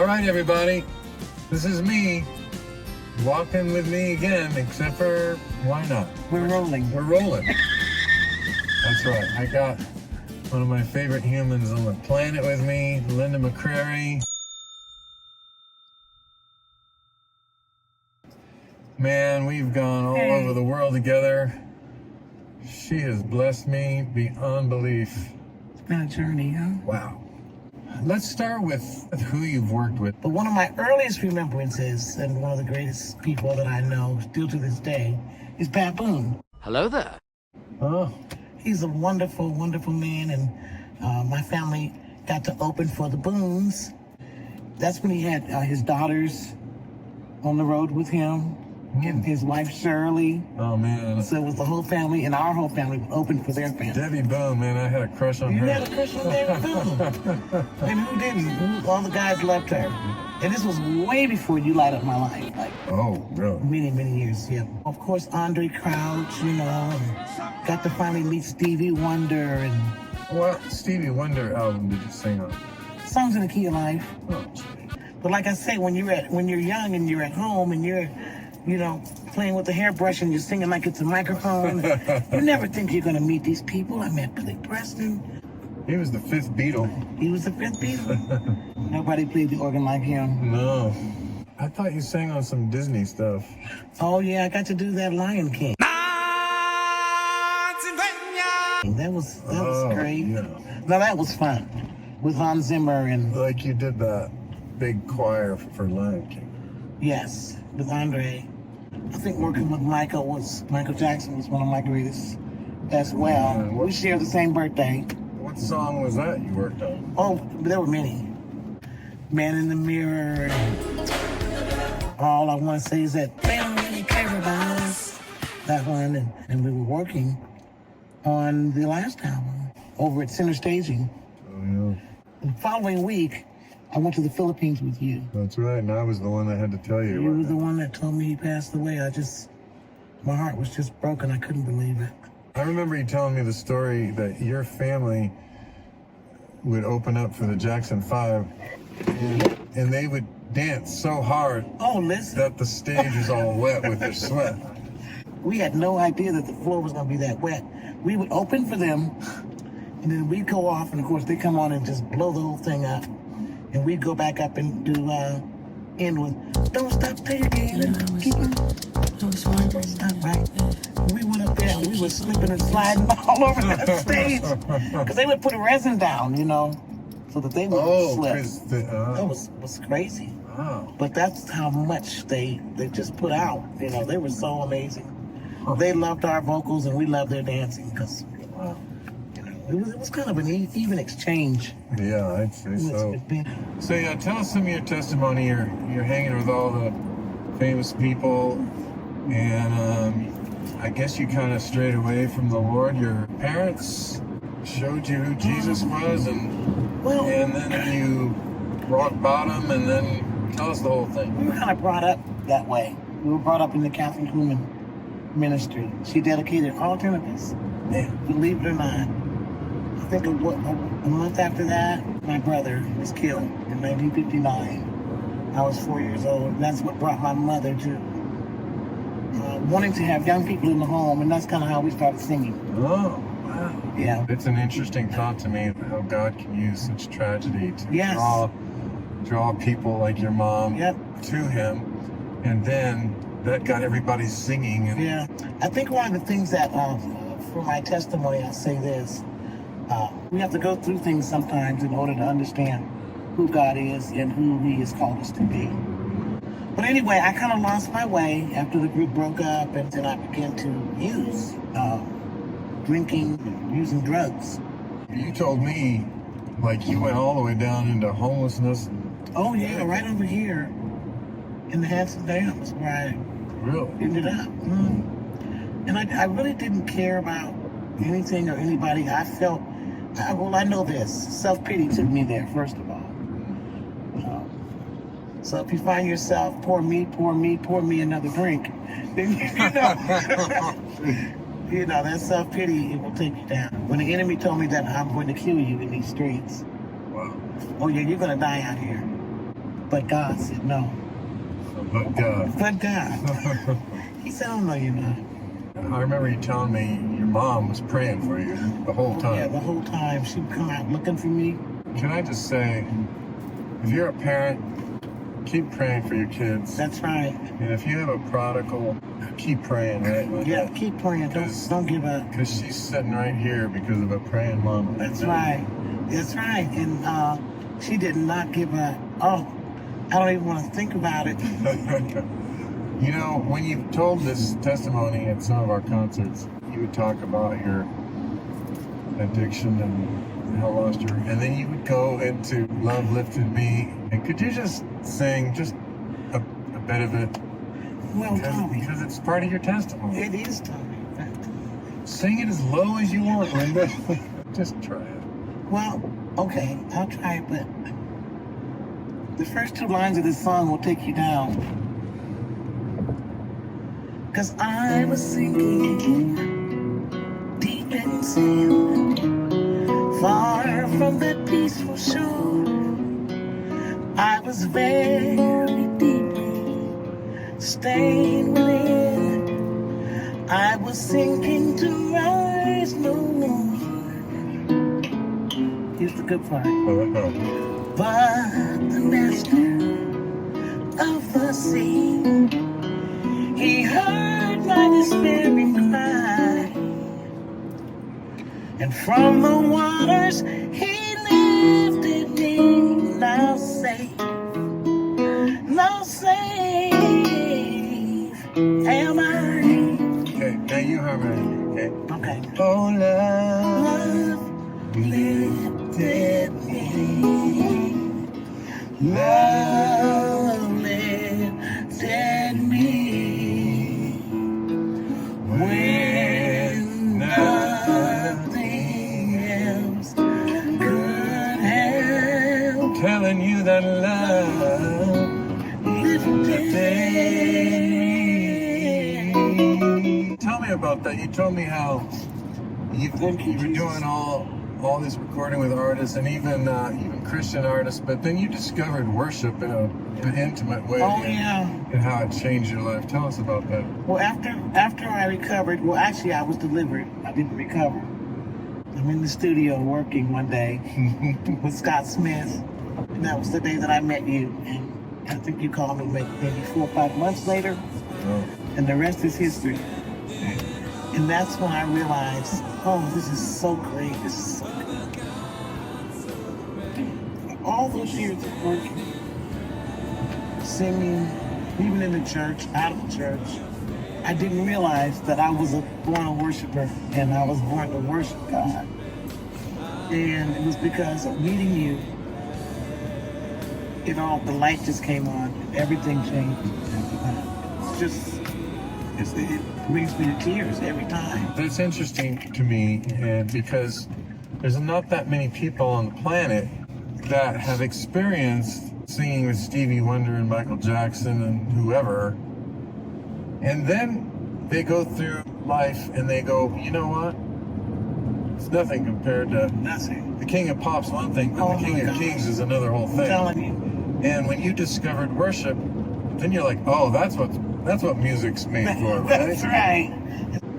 All right, everybody. This is me. Walking with me again, except for, why not? We're rolling. We're rolling. That's right. I got one of my favorite humans on the planet with me, Linda McCrary. Man, we've gone all over the world together. She has blessed me beyond belief. It's been a journey, huh? Wow. Let's start with who you've worked with. But one of my earliest remembrances, and one of the greatest people that I know still to this day, is Pat Boone. Hello there. Oh. He's a wonderful, wonderful man, and my family got to open for the Boones. That's when he had his daughters on the road with him, and his wife Shirley. Oh, man. So it was the whole family, and our whole family opened for their family. Debbie Boone, man, I had a crush on her. You had a crush on Debbie Boone. And who didn't? All the guys loved her. And this was way before You Light Up My Life. Like, oh, really? many, many years, yeah. Of course, Andre Crouch, you know, and got to finally meet Stevie Wonder and What Stevie Wonder album did you sing on? Songs in the Key of Life. Oh, But like I say, when you're young and you're at home and you're, you know, playing with the hairbrush and you're singing like it's a microphone, you never think you're gonna meet these people. I met Billy Preston. he was the fifth Beatle. He was the fifth Beatle. Nobody played the organ like him. No. I thought you sang on some Disney stuff. Oh yeah, I got to do that Lion King. That was great. Yeah. Now that was fun with Hans Zimmer and Like you did that big choir for Lion King. yes, with Andre. I think working with Michael Jackson was one of my greatest as well. Yeah, We share the same birthday. What song was that you worked on? Oh, there were many. Man in the Mirror. All I want to say is that they don't really care about us. That one, and we were working on the last album over at Center Staging. Oh, yeah. The following week, I went to the Philippines with you. That's right. And I was the one that had to tell you. You about were that. the one that told me he passed away. My heart was just broken. I couldn't believe it. I remember you telling me the story that your family would open up for the Jackson 5 and they would dance so hard Oh, listen. that the stage was all wet with their sweat. We had no idea that the floor was going to be that wet. We would open for them, and then we'd go off, and of course they come on and just blow the whole thing up. And we'd go back up and do end with "Don't Stop Till You Get It." Keep it. Don't stop, right? And we went up there and we were slipping and sliding all over the stage because they would put a resin down, you know, so that they wouldn't slip. That was crazy. Wow. But that's how much they just put out. You know, they were so amazing. They loved our vocals and we loved their dancing because, you know, it was kind of an even exchange. Yeah, I'd say so. So yeah, tell us some of your testimony. You're hanging with all the famous people, and I guess you kind of strayed away from the Lord. Your parents showed you who Jesus was, and then you rock bottom, and then tell us the whole thing. We were kind of brought up that way. We were brought up in the Catholic Women Ministry. She dedicated alternatives. Believe it or not. I think a month after that, my brother was killed in 1959. I was 4 years old, and that's what brought my mother to wanting to have young people in the home, and that's kind of how we started singing. Oh, wow. Yeah. It's an interesting thought to me how God can use such tragedy to draw people like your mom to Him, and then that got everybody singing. And yeah. I think one of the things that, for my testimony, I'll say this. We have to go through things sometimes in order to understand who God is and who He has called us to be. But anyway, I kind of lost my way after the group broke up, and then I began to use drinking, and using drugs. You told me, like, you went all the way down into homelessness. Oh yeah, right over here in the Hanson Dam is where I Really? ended up. And I really didn't care about anything or anybody. I felt, I know this, self-pity took me there, first of all. So if you find yourself, pour me another drink, then you know, that self-pity, it will take you down. When the enemy told me that I'm going to kill you in these streets. Wow. Oh yeah, you're going to die out here. But God said no. But God. But God. He said, oh, no, you're not. I remember you telling me your mom was praying for you the whole time. Yeah, the whole time. She would come out looking for me. Can I just say, if you're a parent, keep praying for your kids. That's right. And if you have a prodigal, keep praying, right? Yeah, keep praying. Don't give up. Because she's sitting right here because of a praying mama. That's right. That's right. And she did not give up. Oh, I don't even want to think about it. You know, when you told this testimony at some of our concerts, you would talk about your addiction and how lost you were, and then you would go into Love Lifted Me. And could you just sing just a bit of it? Well, Tommy. Because it's part of your testimony. It is, Tommy. Sing it as low as you want, Linda. Just try it. Well, okay, I'll try it, but the first two lines of this song will take you down. Cause I was sinking deep in sin, far from that peaceful shore. I was very deeply stained within. I was sinking to rise no more. Here's the good part. But the master of the sea, he heard my despairing cry, and from the waters he lifted me. Now safe am I. Okay, now you harmonize, okay? Okay. Oh, Love lifted me. Love lifted me. When nothing else could help. telling you that love lifted me. Tell me about that. You told me how you were doing all this recording with artists and even Christian artists, but then you discovered worship in an intimate way. Oh, yeah. And how it changed your life. Tell us about that. Well, after I recovered, well, actually, I was delivered. I didn't recover. I'm in the studio working one day with Scott Smith, and that was the day that I met you. And I think you called me maybe 4 or 5 months later, and the rest is history. And that's when I realized, oh, this is so great. This is so good. All those years of working, singing, even in the church, out of the church, I didn't realize that I was a born worshiper and I was born to worship God. And it was because of meeting you, the light just came on, everything changed. It brings me to tears every time. That's interesting to me, and because there's not that many people on the planet that have experienced singing with Stevie Wonder and Michael Jackson and whoever, and then they go through life and they go, you know what? It's nothing compared to Nothing. the King of Pop's one thing, but the King of Kings is another whole thing. I'm telling you. And when you discovered worship, then you're like, oh, that's what music's made for, right? That's right.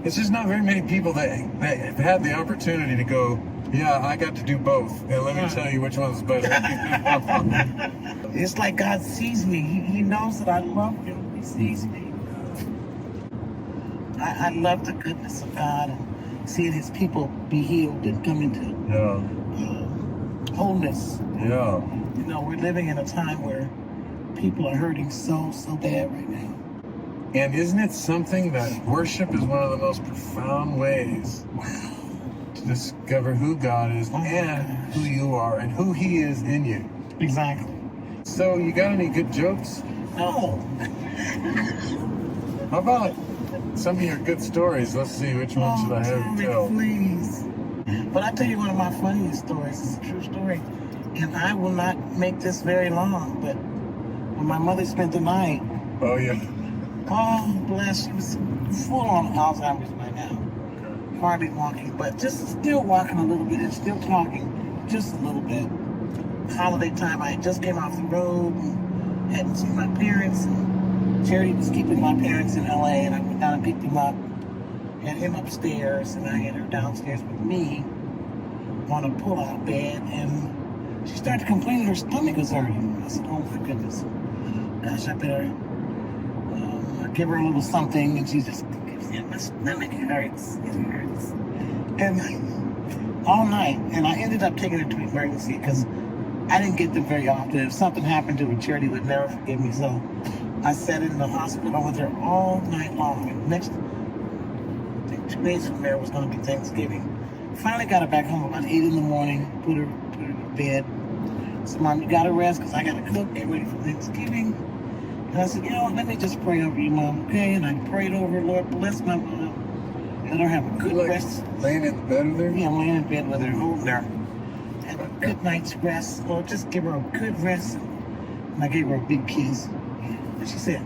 It's just not very many people that have had the opportunity to go, yeah, I got to do both, and let me tell you which one's better. It's like God sees me. He knows that I love him. He sees me. I love the goodness of God and seeing his people be healed and come into wholeness. Yeah. We're living in a time where people are hurting so bad right now. And isn't it something that worship is one of the most profound ways to discover who God is and who you are and who he is in you? Exactly. So you got any good jokes? No. How about some of your good stories? Let's see, which one should I have you tell? Please. But I'll tell you one of my funniest stories. It's a true story. And I will not make this very long, but when my mother spent the night, Oh, yeah. oh, bless, she was full on Alzheimer's by now. Hardly walking, but just still walking a little bit and still talking just a little bit. Holiday time, I just came off the road. And hadn't seen my parents. And Charity was keeping my parents in LA, and I went down and picked him up. Had him upstairs, and I had her downstairs with me on a pull-out bed, and she started complaining her stomach was hurting. I said, oh my goodness. Gosh, I better give her a little something, and she just gives me my stomach hurts. It hurts. And all night, and I ended up taking her to emergency because I didn't get them very often. If something happened to her, Charity would never forgive me. So I sat in the hospital with her all night long. And next, I think 2 days from there was going to be Thanksgiving. Finally got her back home about 8 in the morning, put her to bed. So, Mom, you got to rest because I got to cook, get ready for Thanksgiving. And I said, you know what, let me just pray over you, Mom, okay? And I prayed over her, Lord, bless my mom. Let her have a good rest. Laying in the bed with her? Yeah, I'm laying in bed with her, holding her. Have a good night's rest. Lord, just give her a good rest. And I gave her a big kiss. And she said,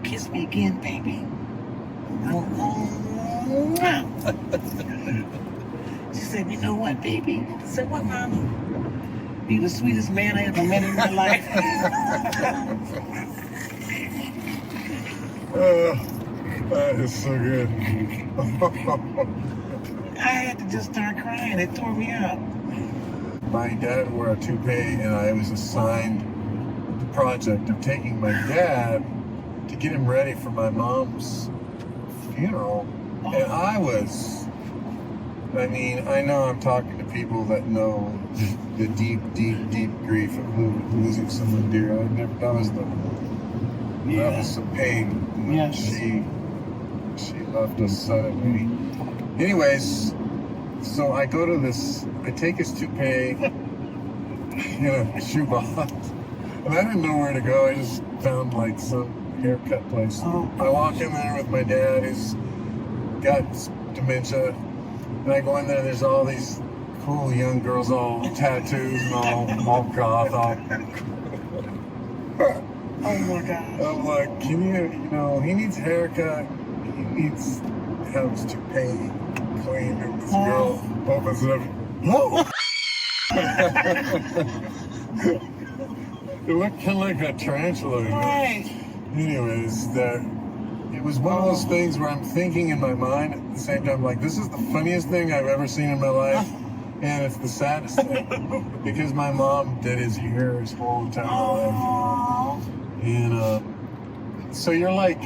kiss me again, baby. She said, you know what, baby? I said, what, Mama? You're the sweetest man I ever met in my life. That is so good. I had to just start crying. It tore me up. My dad wore a toupee, and I was assigned the project of taking my dad to get him ready for my mom's funeral. And I know I'm talking to people that know the deep, deep, deep grief of losing someone dear. That was some pain. Yes. She left us suddenly. Anyways, so I go to I take his toupee in a shoebox, and I didn't know where to go. I just found like some haircut place. I walk in there with my dad, who's got dementia, and I go in there, there's all these cool young girls, all tattoos and all goth, Oh my God. I'm like, can he needs a haircut, he needs to have his toupee cleaned, and this girl opens it up. It looked kind of like a tarantula. Right. Anyways, it was one of those things where I'm thinking in my mind at the same time, like, this is the funniest thing I've ever seen in my life, and it's the saddest thing, because my mom did his hair his whole entire life. And so you're like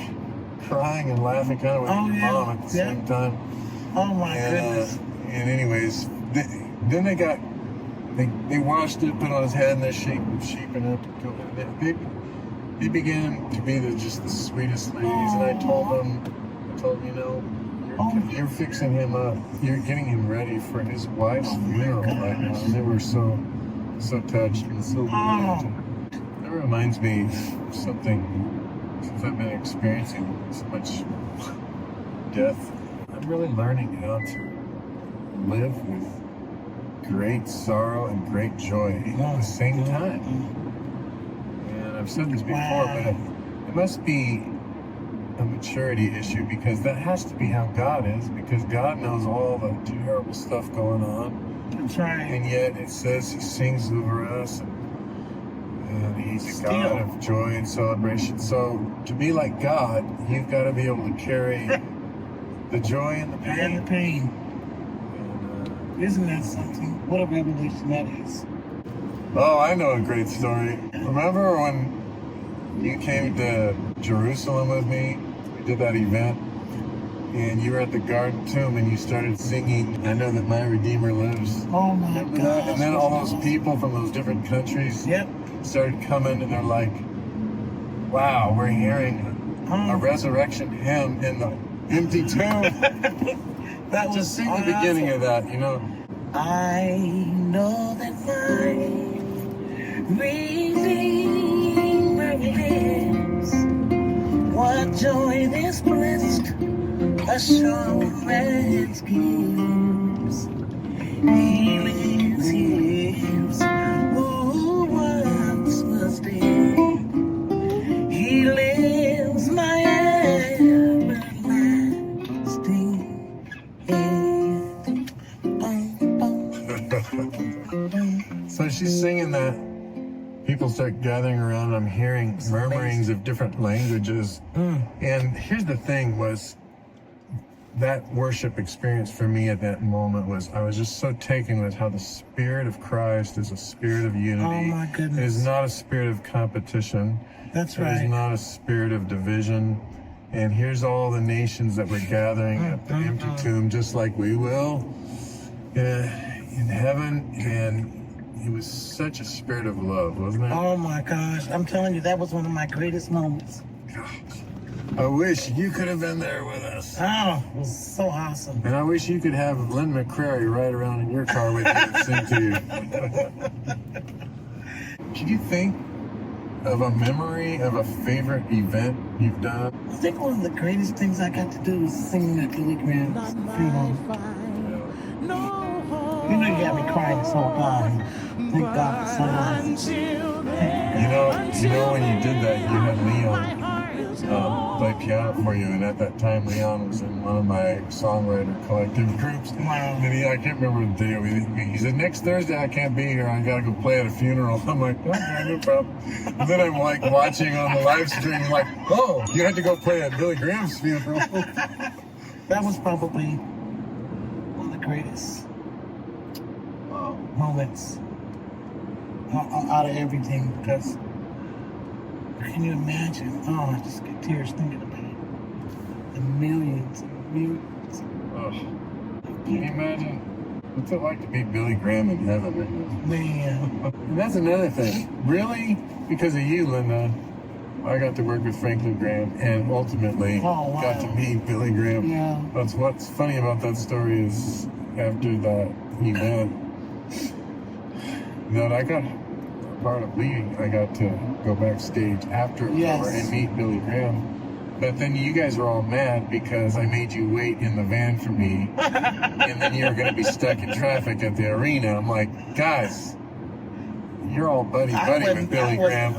crying and laughing kind of with your mom at the same time. Oh my goodness. And anyways, then they washed it, put on his head, and they're sheeping up. They began to be just the sweetest ladies, and I told them, you're fixing him up. You're getting him ready for his wife's funeral right now. And they were so touched and so moved. That reminds me of something, since I've been experiencing so much death. I'm really learning how to live with great sorrow and great joy at the same time. And I've said this before, but it must be a maturity issue, because that has to be how God is, because God knows all the terrible stuff going on. That's right. And yet it says He sings over us, and He's a God of joy and celebration. So to be like God, you've got to be able to carry the joy and the pain. And the pain. Isn't that something? What a revelation that is. Oh, I know a great story. Remember when you came to Jerusalem with me? We did that event, and you were at the Garden Tomb, and you started singing, I Know That My Redeemer Lives. Oh my God. And then all those people from those different countries started coming, and they're like, wow, we're hearing a resurrection hymn in the empty tomb. That was just sing the beginning of that, I know that my Redeemer lives. What joy this blessed assurance gives. He lives, who once was dead. He lives, my everlasting So she's singing that, people start gathering around. I'm hearing murmurings of different languages. And here's the thing was, that worship experience for me at that moment was, I was just so taken with how the Spirit of Christ is a spirit of unity. Oh my goodness. It is not a spirit of competition. That's It right. is not a spirit of division. And here's all the nations that were gathering at the empty tomb, just like we will in heaven. And it was such a spirit of love, wasn't it? Oh my gosh. I'm telling you, that was one of my greatest moments. I wish you could have been there with us. Oh, it was so awesome. And I wish you could have Linda McCrary ride around in your car with you and sing to you. Can you think of a memory of a favorite event you've done? I think one of the greatest things I got to do was singing at Billy Graham's funeral. You know, you had me crying this whole time. Thank God for so long. You know when you did that, you had Leon play piano for you, and at that time Leon was in one of my songwriter collective groups. Wow. And I can't remember the day. He said, next Thursday I can't be here, I gotta go play at a funeral. I'm like, okay, no problem. And then I'm like watching on the live stream, like, oh, you had to go play at Billy Graham's funeral. That was probably one of the greatest moments out of everything, because can you imagine? Oh, I just get tears thinking about it. The millions and millions. Oh, can you imagine? What's it like to be Billy Graham in heaven right now? Man. And that's another thing. Really, because of you, Linda, I got to work with Franklin Graham and ultimately got to meet Billy Graham. Yeah. That's what's funny about that story is after that event that I got part of leading, I got to go backstage after it was over and meet Billy Graham. But then you guys were all mad because I made you wait in the van for me, and then you were going to be stuck in traffic at the arena. I'm like, guys, you're all buddy with Billy Graham.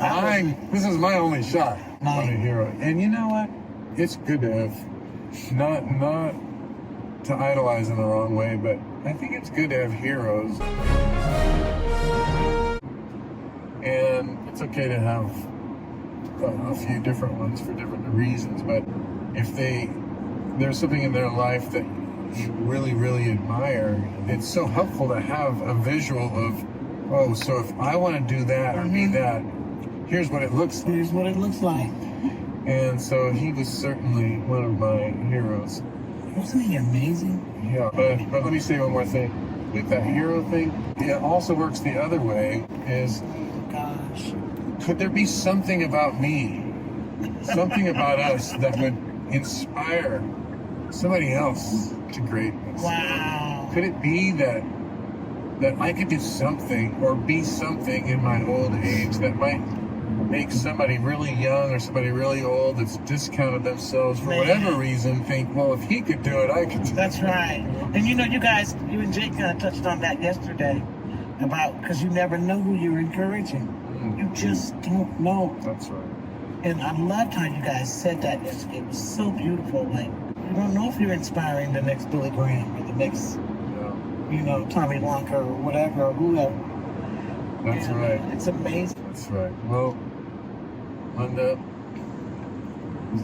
This is my only shot on a hero. And you know what? It's good to have, not to idolize in the wrong way, but I think it's good to have heroes. And it's okay to have a few different ones for different reasons, but if there's something in their life that you really, really admire, it's so helpful to have a visual of, oh, so if I want to do that or be that, here's what it looks like. Here's what it looks like. And so he was certainly one of my heroes. Wasn't he amazing? Yeah, but let me say one more thing. With that hero thing, it also works the other way, is, Gosh. could there be something about me, something about us that would inspire somebody else to greatness? Wow. Could it be that I could do something or be something in my old age that might make somebody really young or somebody really old that's discounted themselves for whatever reason think, well, if he could do it, I could do it. That's right. And you know, you and Jake kind of touched on that yesterday about, because you never know who you're encouraging. You just don't know. That's right. And I loved how you guys said that yesterday. It was so beautiful. Like, you don't know if you're inspiring the next Billy Graham or the next, Tommy Walker or whatever, or whoever. That's right. It's amazing. That's right. Well, Linda,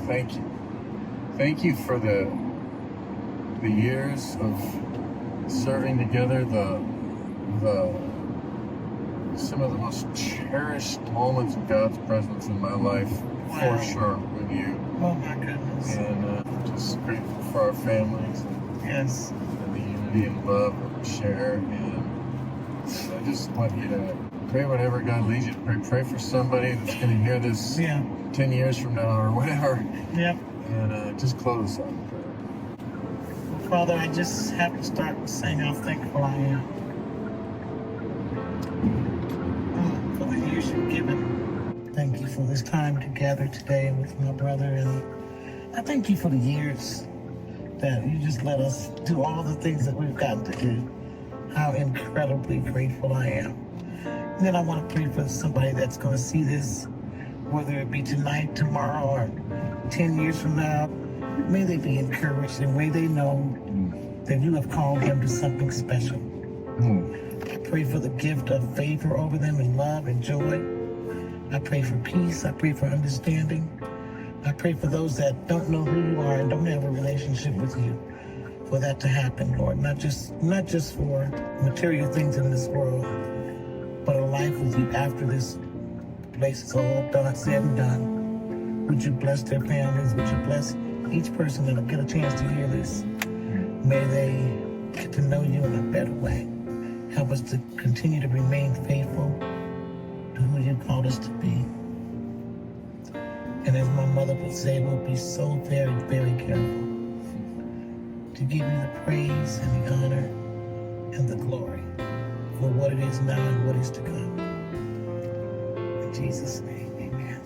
thank you. Thank you for the years of serving together, some of the most cherished moments of God's presence in my life, for sure, with you. Oh my goodness. And just grateful for our families. Yes. And the unity and love that we share. And I just want you to pray whatever God leads you to pray. Pray for somebody that's going to hear this 10 years from now or whatever. Yep. And just close us out in prayer. Father, I just have to start saying how thankful I am for the years you've given. Thank you for this time together today with my brother, and I thank you for the years that you just let us do all the things that we've gotten to do. How incredibly grateful I am. And then I want to pray for somebody that's going to see this, whether it be tonight, tomorrow, or 10 years from now. May they be encouraged, and may they know that you have called them to something special. I pray for the gift of favor over them, and love and joy. I pray for peace. I pray for understanding. I pray for those that don't know who you are and don't have a relationship with you, for that to happen, Lord. Not just for material things in this world, but a life with you after this place is all done, said and done. Would you bless their families? Would you bless each person that'll get a chance to hear this? May they get to know you in a better way. Help us to continue to remain faithful to who you called us to be. And as my mother would say, we'll be so very, very careful to give you the praise and the honor and the glory for what it is now and what is to come. In Jesus' name, amen.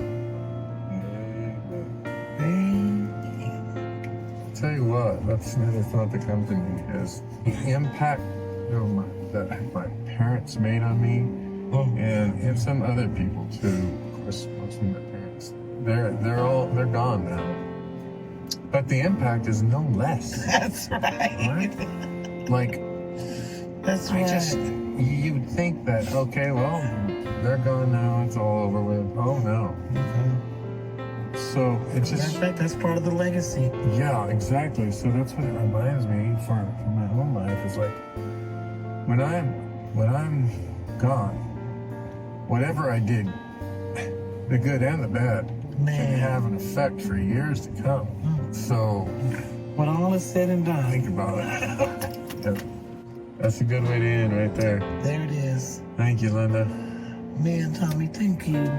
Amen. I'll tell you what, that's another thought that comes to me is the impact that my parents made on me, and some other people too. Of course, mostly my parents. They're gone now. But the impact is no less. That's right. Like, that's right. You'd think that, okay, well, they're gone now, it's all over with. Oh no. Mm-hmm. So it's just. In fact, that's part of the legacy. Yeah, exactly. So that's what it reminds me for my home life is like, when I'm gone, whatever I did, the good and the bad, can have an effect for years to come. So, when all is said and done, think about it. That's a good way to end right there. There it is. Thank you, Linda. Man, Tommy, thank you.